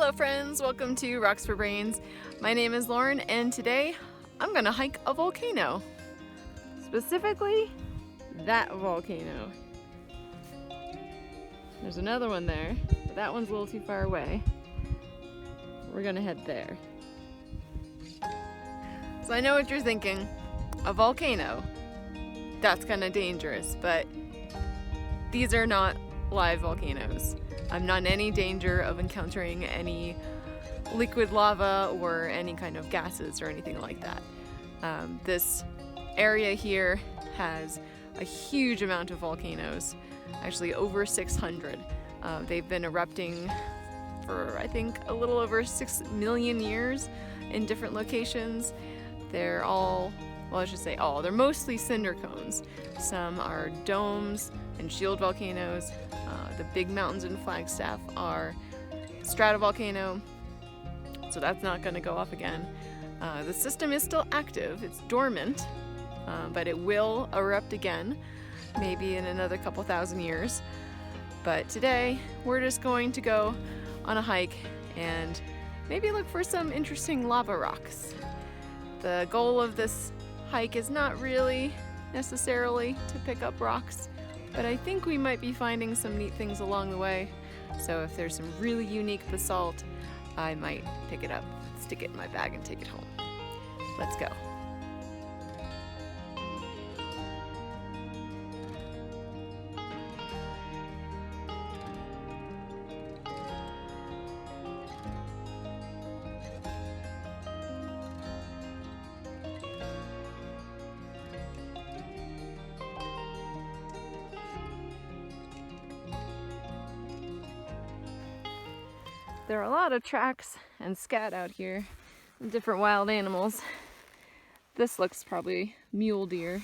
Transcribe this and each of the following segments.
Hello friends, welcome to Rocks for Brains. My name is Lauren and today I'm gonna hike a volcano. Specifically, that volcano. There's another one there, but that one's a little too far away. We're gonna head there. So I know what you're thinking, a volcano. That's kinda dangerous, but these are not live volcanoes. I'm not in any danger of encountering any liquid lava or any kind of gases or anything like that. This area here has a huge amount of volcanoes, actually over 600. They've been erupting for I think a little over 6 million years in different locations. They're all, well I should say all, they're mostly cinder cones. Some are domes and shield volcanoes. The big mountains in Flagstaff are stratovolcano, so that's not going to go off again. The system is still active, it's dormant, but it will erupt again, maybe in another couple thousand years. But today we're just going to go on a hike and maybe look for some interesting lava rocks. The goal of this hike is not really necessarily to pick up rocks, but I think we might be finding some neat things along the way. So if there's some really unique basalt, I might pick it up, stick it in my bag and take it home. Let's go. There are a lot of tracks and scat out here, and different wild animals. This looks probably mule deer.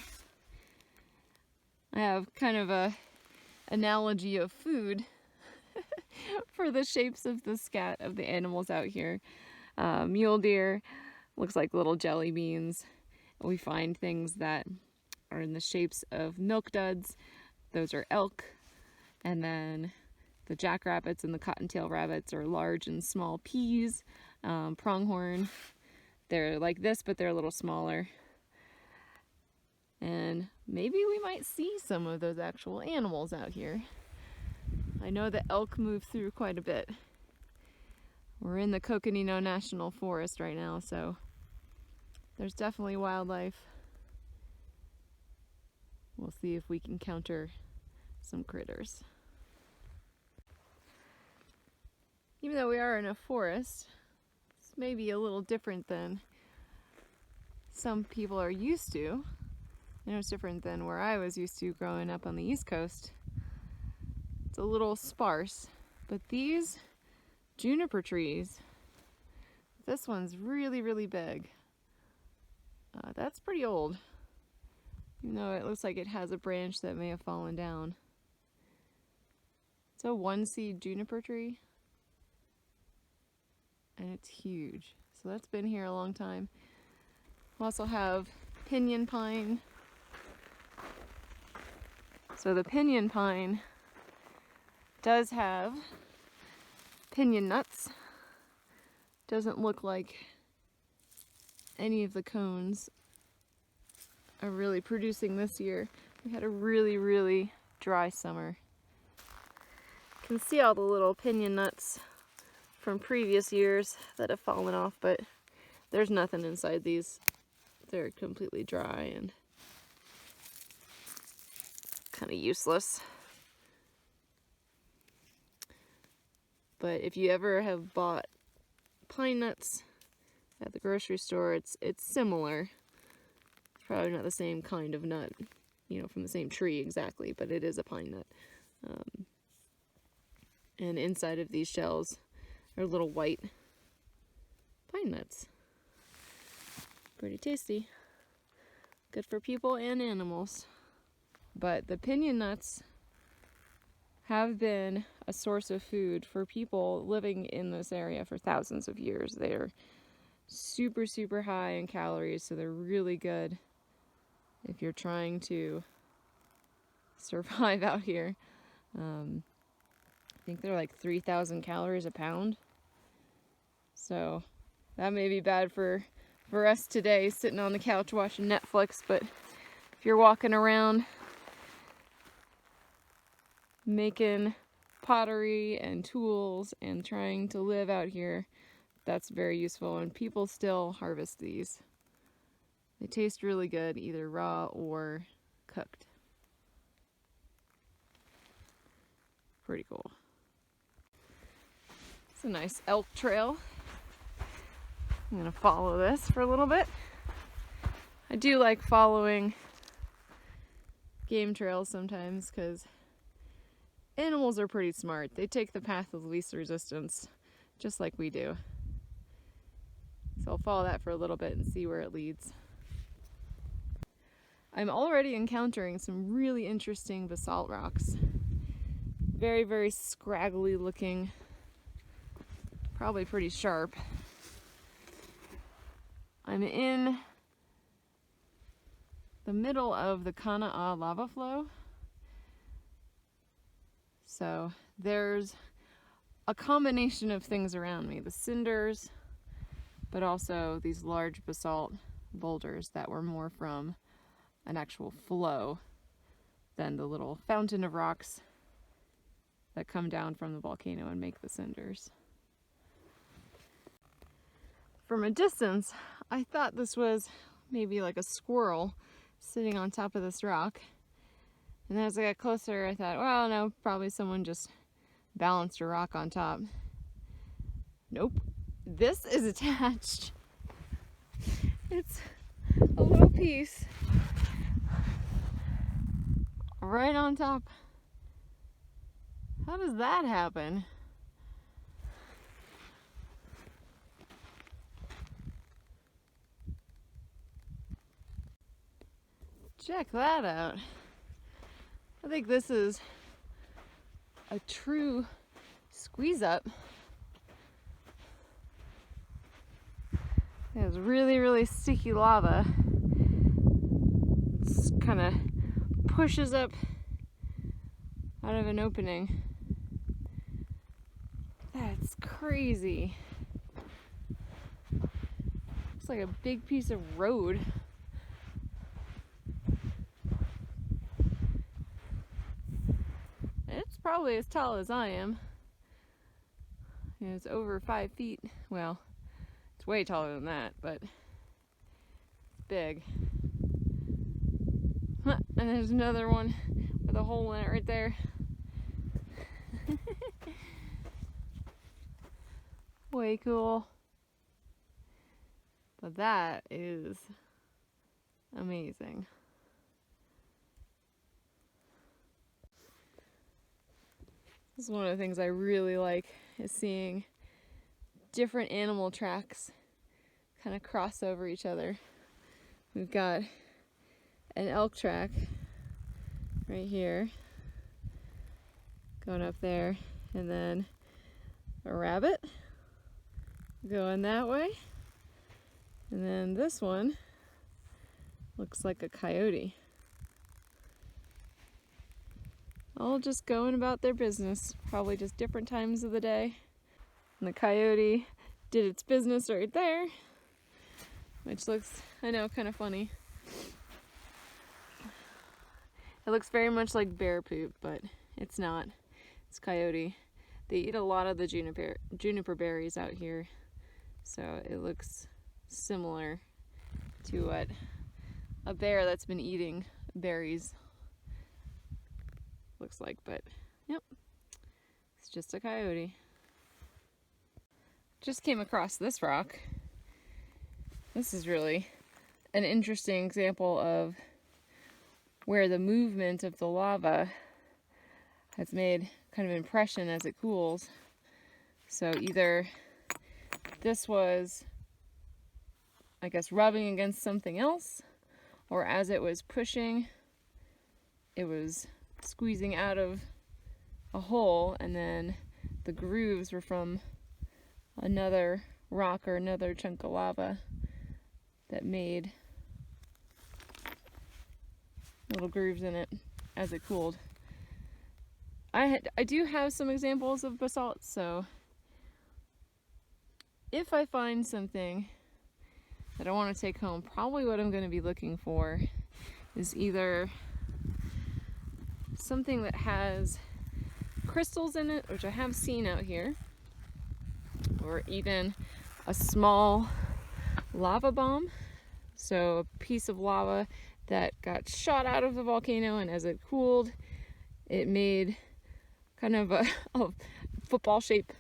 I have kind of a analogy of food for the shapes of the scat of the animals out here. Mule deer looks like little jelly beans. We find things that are in the shapes of milk duds. Those are elk. And then the jackrabbits and the cottontail rabbits are large and small peas. Pronghorn, they're like this, but they're a little smaller. And maybe we might see some of those actual animals out here. I know that elk move through quite a bit. We're in the Coconino National Forest right now, so there's definitely wildlife. We'll see if we can counter some critters. Even though we are in a forest, it's maybe a little different than some people are used to. I know it's different than where I was used to growing up on the East Coast. It's a little sparse, but these juniper trees, this one's really, really big. That's pretty old, even though it looks like it has a branch that may have fallen down. It's a one-seed juniper tree. And it's huge. So that's been here a long time. We also have pinyon pine. So the pinyon pine does have pinyon nuts. Doesn't look like any of the cones are really producing this year. We had a really, really dry summer. You can see all the little pinyon nuts from previous years that have fallen off, but there's nothing inside these. They're completely dry and kind of useless. But if you ever have bought pine nuts at the grocery store, it's similar. It's probably not the same kind of nut, you know, from the same tree exactly, but it is a pine nut. And inside of these shells are little white pine nuts. Pretty tasty. Good for people and animals. But the pinyon nuts have been a source of food for people living in this area for thousands of years. They're super, super high in calories, so they're really good if you're trying to survive out here. I think they're like 3,000 calories a pound. So that may be bad for us today, sitting on the couch watching Netflix, but if you're walking around making pottery and tools and trying to live out here, that's very useful, and people still harvest these. They taste really good, either raw or cooked. Pretty cool. It's a nice elk trail. I'm gonna follow this for a little bit. I do like following game trails sometimes because animals are pretty smart. They take the path of least resistance, just like we do. So I'll follow that for a little bit and see where it leads. I'm already encountering some really interesting basalt rocks. Very, very scraggly looking, probably pretty sharp. I'm in the middle of the Kana'a lava flow. So there's a combination of things around me. The cinders, but also these large basalt boulders that were more from an actual flow than the little fountain of rocks that come down from the volcano and make the cinders. From a distance, I thought this was maybe like a squirrel sitting on top of this rock. And then as I got closer, I thought, well, no, probably someone just balanced a rock on top. Nope. This is attached. It's a little piece right on top. How does that happen? Check that out. I think this is a true squeeze up. There's really, really sticky lava. It kind of pushes up out of an opening. That's crazy. It's like a big piece of road. It's probably as tall as I am. It's over 5 feet. Well, it's way taller than that, but it's big. And there's another one with a hole in it right there. Way cool. But that is amazing. This is one of the things I really like, is seeing different animal tracks kind of cross over each other. We've got an elk track right here going up there, and then a rabbit going that way, and then this one looks like a coyote. All just going about their business, probably just different times of the day. And the coyote did its business right there, which looks, I know, kind of funny. It looks very much like bear poop, but it's not. It's coyote. They eat a lot of the juniper berries out here, so it looks similar to what a bear that's been eating berries looks like, but yep, it's just a coyote. Just came across this rock. This is really an interesting example of where the movement of the lava has made kind of impression as it cools. So either this was, I guess, rubbing against something else, or as it was pushing, it was squeezing out of a hole, and then the grooves were from another rock or another chunk of lava that made little grooves in it as it cooled. I do have some examples of basalt, so if I find something that I want to take home, probably what I'm going to be looking for is either something that has crystals in it, which I have seen out here, or even a small lava bomb. So a piece of lava that got shot out of the volcano, and as it cooled, it made kind of a football shape.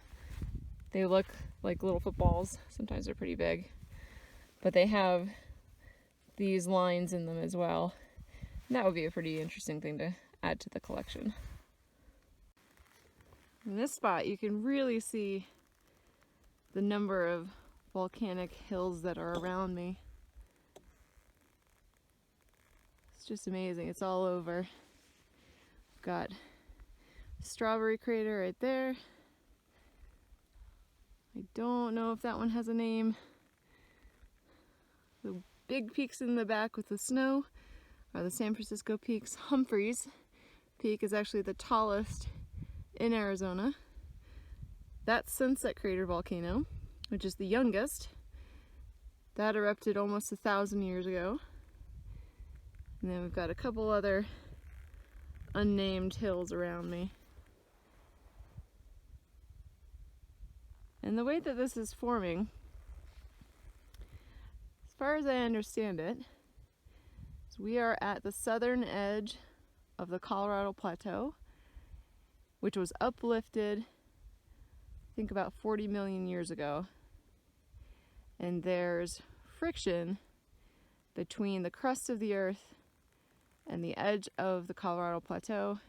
They look like little footballs. Sometimes they're pretty big, but they have these lines in them as well. And that would be a pretty interesting thing to add to the collection. In this spot, you can really see the number of volcanic hills that are around me. It's just amazing. It's all over. We've got Strawberry Crater right there. I don't know if that one has a name. The big peaks in the back with the snow are the San Francisco peaks. Humphreys Peak is actually the tallest in Arizona. That's Sunset Crater Volcano, which is the youngest. That erupted almost 1,000 years ago. And then we've got a couple other unnamed hills around me. And the way that this is forming, as far as I understand it, is we are at the southern edge of the Colorado Plateau, which was uplifted, I think about 40 million years ago. And there's friction between the crust of the earth and the edge of the Colorado Plateau,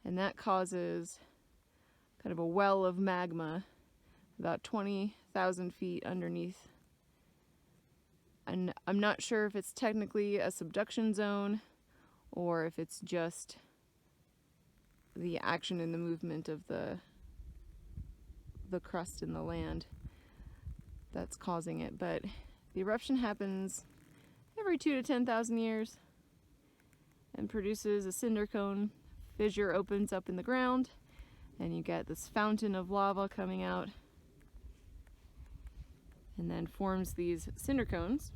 and that causes kind of a well of magma about 20,000 feet underneath. And I'm not sure if it's technically a subduction zone or if it's just the action and the movement of the crust in the land that's causing it. But the eruption happens every 2 to 10,000 years and produces a cinder cone. Fissure opens up in the ground and you get this fountain of lava coming out, and then forms these cinder cones.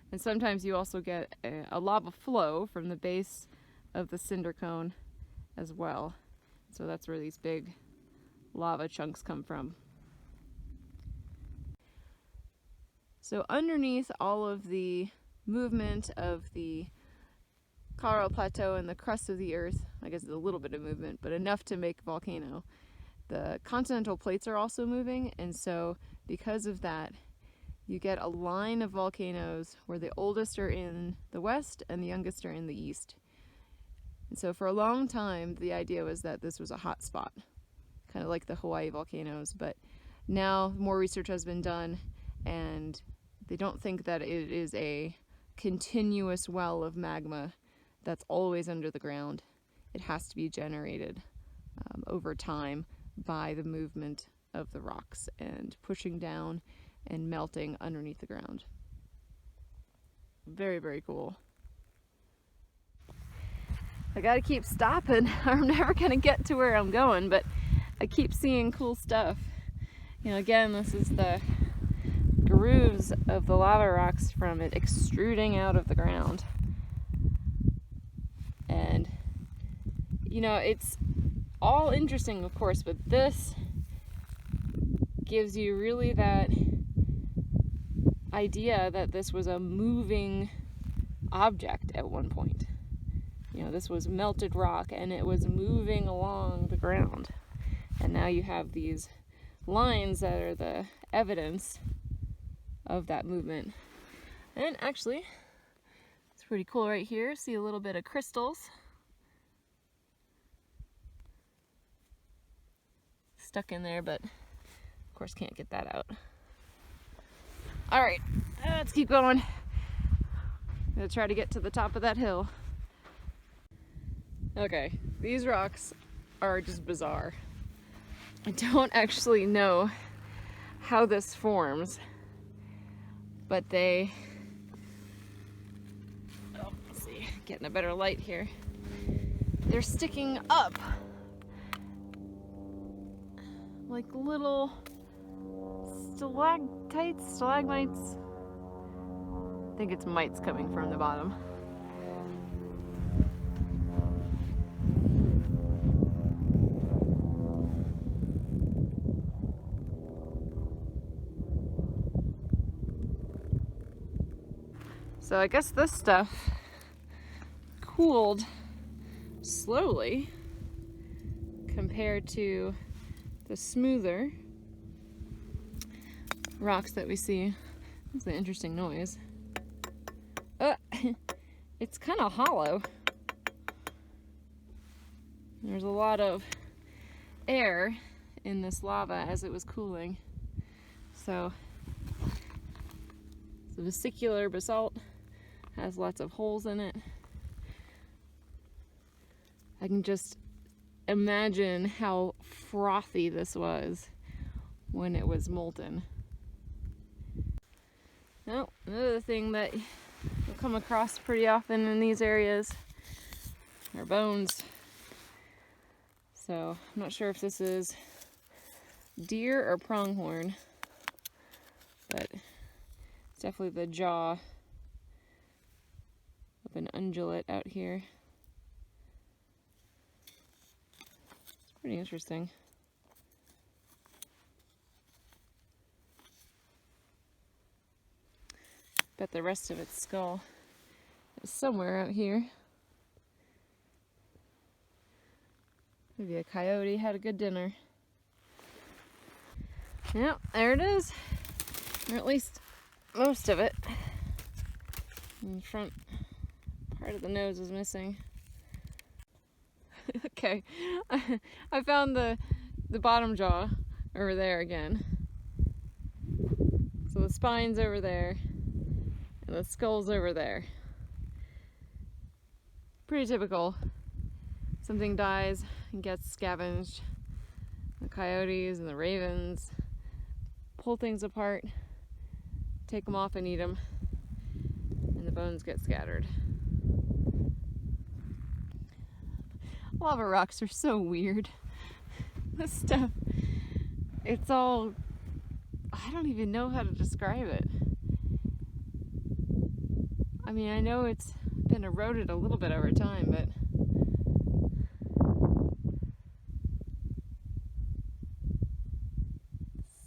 And sometimes you also get a lava flow from the base of the cinder cone as well. So that's where these big lava chunks come from. So underneath all of the movement of the Colorado Plateau and the crust of the earth, I guess it's a little bit of movement, but enough to make a volcano, the continental plates are also moving, and so because of that, you get a line of volcanoes where the oldest are in the west and the youngest are in the east. And so for a long time, the idea was that this was a hot spot, kind of like the Hawaii volcanoes, but now more research has been done, and they don't think that it is a continuous well of magma that's always under the ground. It has to be generated over time by the movement of the rocks and pushing down and melting underneath the ground. Very, very cool. I gotta keep stopping. I'm never gonna get to where I'm going, but I keep seeing cool stuff. You know, again, this is the grooves of the lava rocks from it extruding out of the ground. And, you know, it's all interesting, of course, but this gives you really that idea that this was a moving object at one point. You know, this was melted rock and it was moving along the ground. And now you have these lines that are the evidence of that movement. And actually, it's pretty cool right here. See a little bit of crystals stuck in there, but of course can't get that out. All right, let's keep going. I'm gonna try to get to the top of that hill. Okay, these rocks are just bizarre. I don't actually know how this forms, but they, let's see, getting a better light here. They're sticking up like little stalactites, stalagmites. I think it's mites coming from the bottom. So I guess this stuff cooled slowly compared to the smoother rocks that we see. That's an interesting noise. It's kind of hollow. There's a lot of air in this lava as it was cooling. So the vesicular basalt has lots of holes in it. I can just imagine how frothy this was when it was molten. Now, another thing that you'll come across pretty often in these areas are bones. So I'm not sure if this is deer or pronghorn, but it's definitely the jaw of an ungulate out here. It's pretty interesting. Bet the rest of its skull is somewhere out here. Maybe a coyote had a good dinner. Yeah, there it is. Or at least most of it. And the front part of the nose is missing. Okay, I found the bottom jaw over there again. So the spine's over there, and the skull's over there. Pretty typical. Something dies and gets scavenged. The coyotes and the ravens pull things apart, take them off and eat them, and the bones get scattered. Lava rocks are so weird. This stuff, it's all, I don't even know how to describe it. I mean, I know it's been eroded a little bit over time, but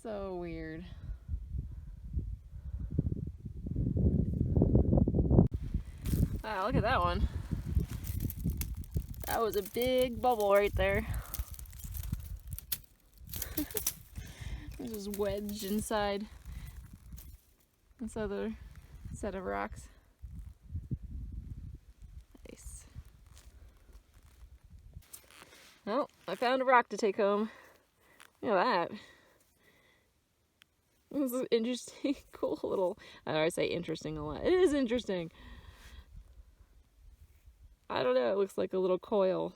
so weird. Wow, look at that one. That was a big bubble right there. It was just wedged inside this other set of rocks. Nice. Oh, I found a rock to take home. Look at that. This is interesting, cool little, I always say interesting a lot. It is interesting. I don't know, it looks like a little coil.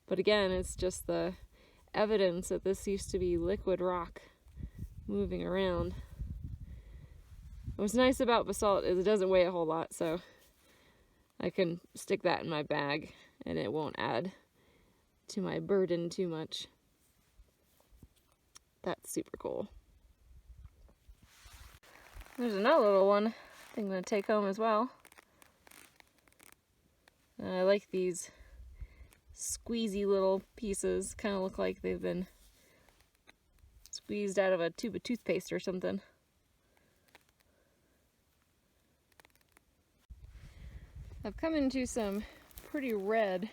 But again, it's just the evidence that this used to be liquid rock moving around. What's nice about basalt is it doesn't weigh a whole lot, so I can stick that in my bag and it won't add to my burden too much. That's super cool. There's another little one I think I'm going to take home as well. I like these squeezy little pieces. Kind of look like they've been squeezed out of a tube of toothpaste or something. I've come into some pretty red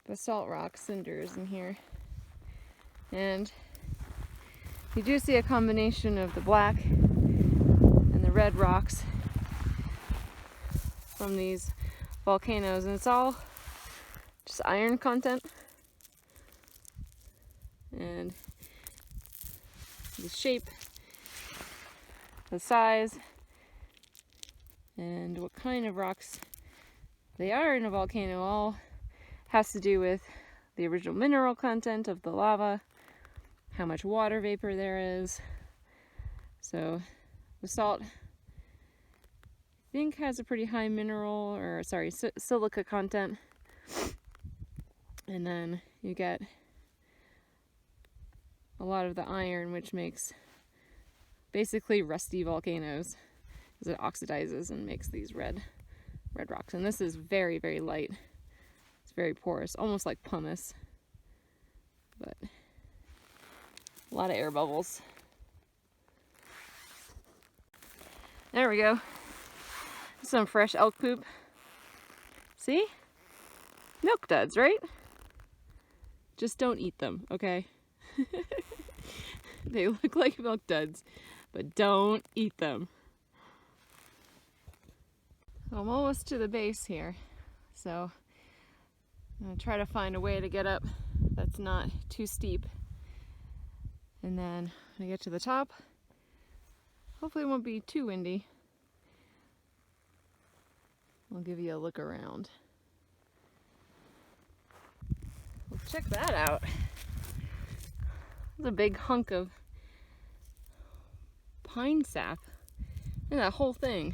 basalt rock cinders in here. And you do see a combination of the black and the red rocks from these volcanoes, and it's all just iron content. And the shape, the size, and what kind of rocks they are in a volcano all has to do with the original mineral content of the lava, how much water vapor there is. So basalt, I think, has a pretty high mineral, or sorry, silica content. And then you get a lot of the iron, which makes basically rusty volcanoes, because it oxidizes and makes these red rocks. And this is very, very light. It's very porous, almost like pumice, but a lot of air bubbles. There we go. Some fresh elk poop. See? Milk duds, right? Just don't eat them, okay? They look like milk duds, but don't eat them. I'm almost to the base here, so I'm gonna try to find a way to get up that's not too steep. And then when I get to the top, hopefully it won't be too windy. I'll give you a look around. Well, check that out. There's a big hunk of pine sap. And that whole thing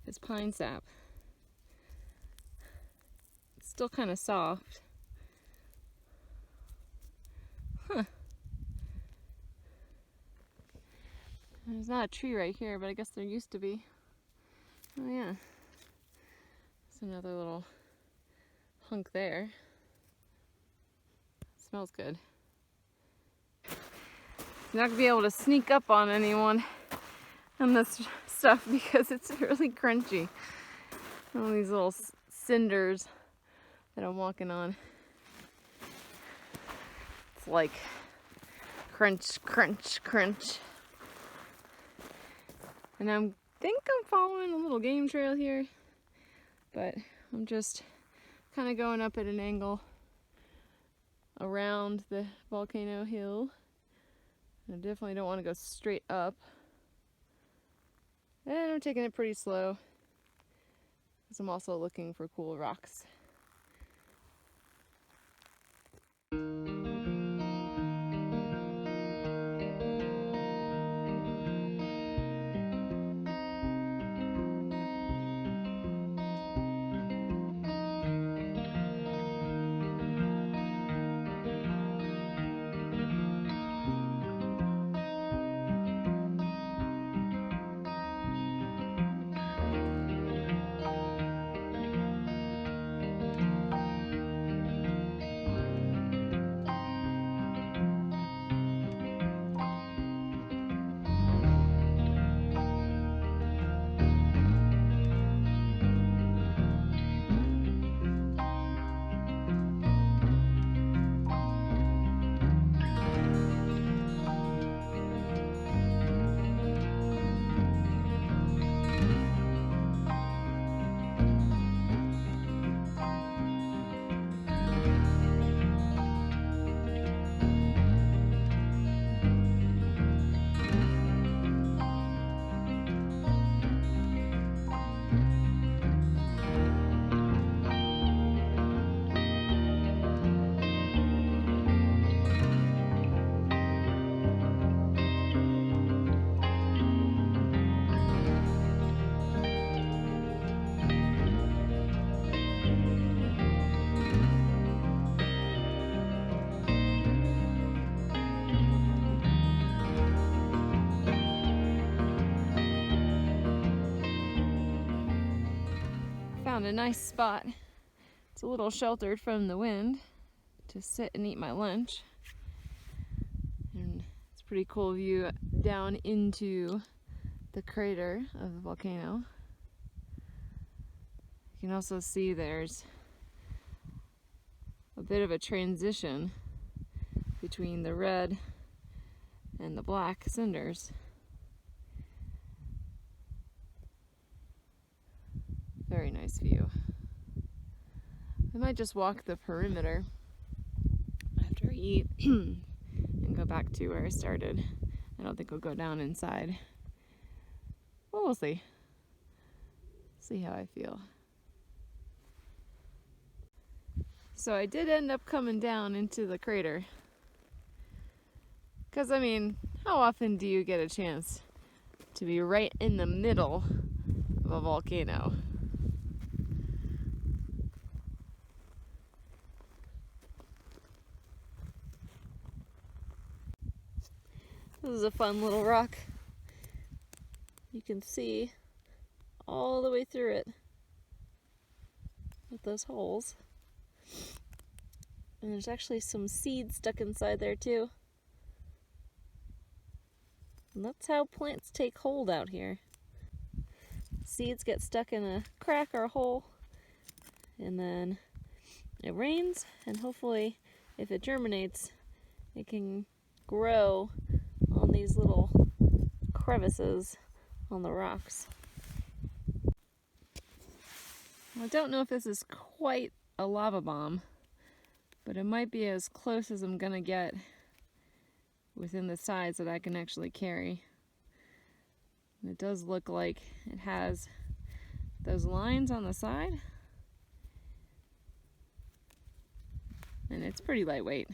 is pine sap. It's still kind of soft. Huh. There's not a tree right here, but I guess there used to be. Oh yeah. There's another little hunk there. Smells good. You're not gonna be able to sneak up on anyone on this stuff because it's really crunchy. All these little cinders that I'm walking on. It's like crunch, crunch, crunch. And I think I'm following a little game trail here, but I'm just kind of going up at an angle around the volcano hill. I definitely don't want to go straight up. And I'm taking it pretty slow because I'm also looking for cool rocks. Found a nice spot. It's a little sheltered from the wind to sit and eat my lunch. And it's a pretty cool view down into the crater of the volcano. You can also see there's a bit of a transition between the red and the black cinders. Very nice view. I might just walk the perimeter after I eat and go back to where I started. I don't think I'll go down inside. Well, we'll see. See how I feel. So I did end up coming down into the crater. Because, I mean, how often do you get a chance to be right in the middle of a volcano? This is a fun little rock can see all the way through it with those holes. And there's actually some seeds stuck inside there too. And that's how plants take hold out here. Seeds get stuck in a crack or a hole, and then it rains, and hopefully if it germinates, it can grow on these little crevices on the rocks. I don't know if this is quite a lava bomb, but it might be as close as I'm gonna get within the size that I can actually carry. And it does look like it has those lines on the side, and it's pretty lightweight.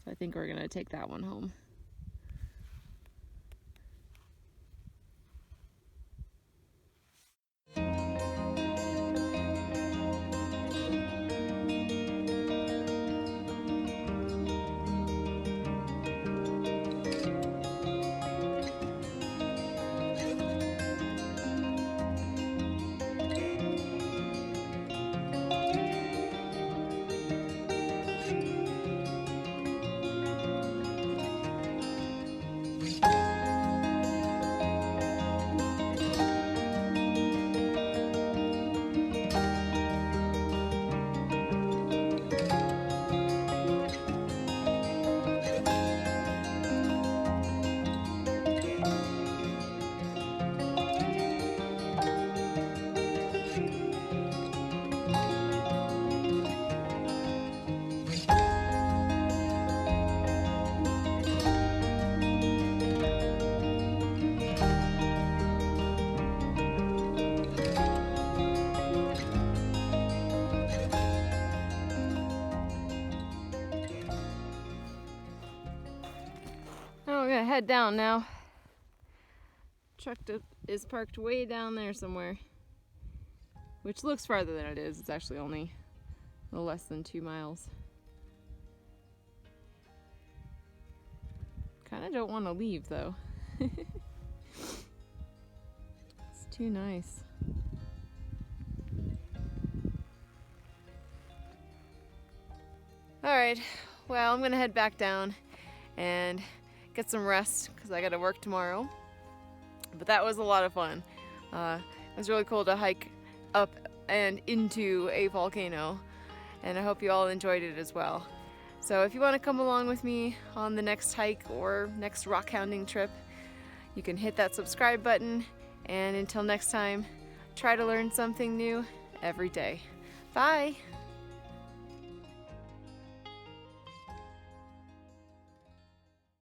So I think we're gonna take that one home. Oh, we're gonna head down now. Truck is parked way down there somewhere, which looks farther than it is. It's actually only a little less than 2 miles. Kind of don't want to leave though. It's too nice. Alright, well, I'm gonna head back down and get some rest because I gotta work tomorrow. But that was a lot of fun. It was really cool to hike up and into a volcano, and I hope you all enjoyed it as well. So if you want to come along with me on the next hike or next rock hounding trip, you can hit that subscribe button, and until next time, try to learn something new every day. Bye!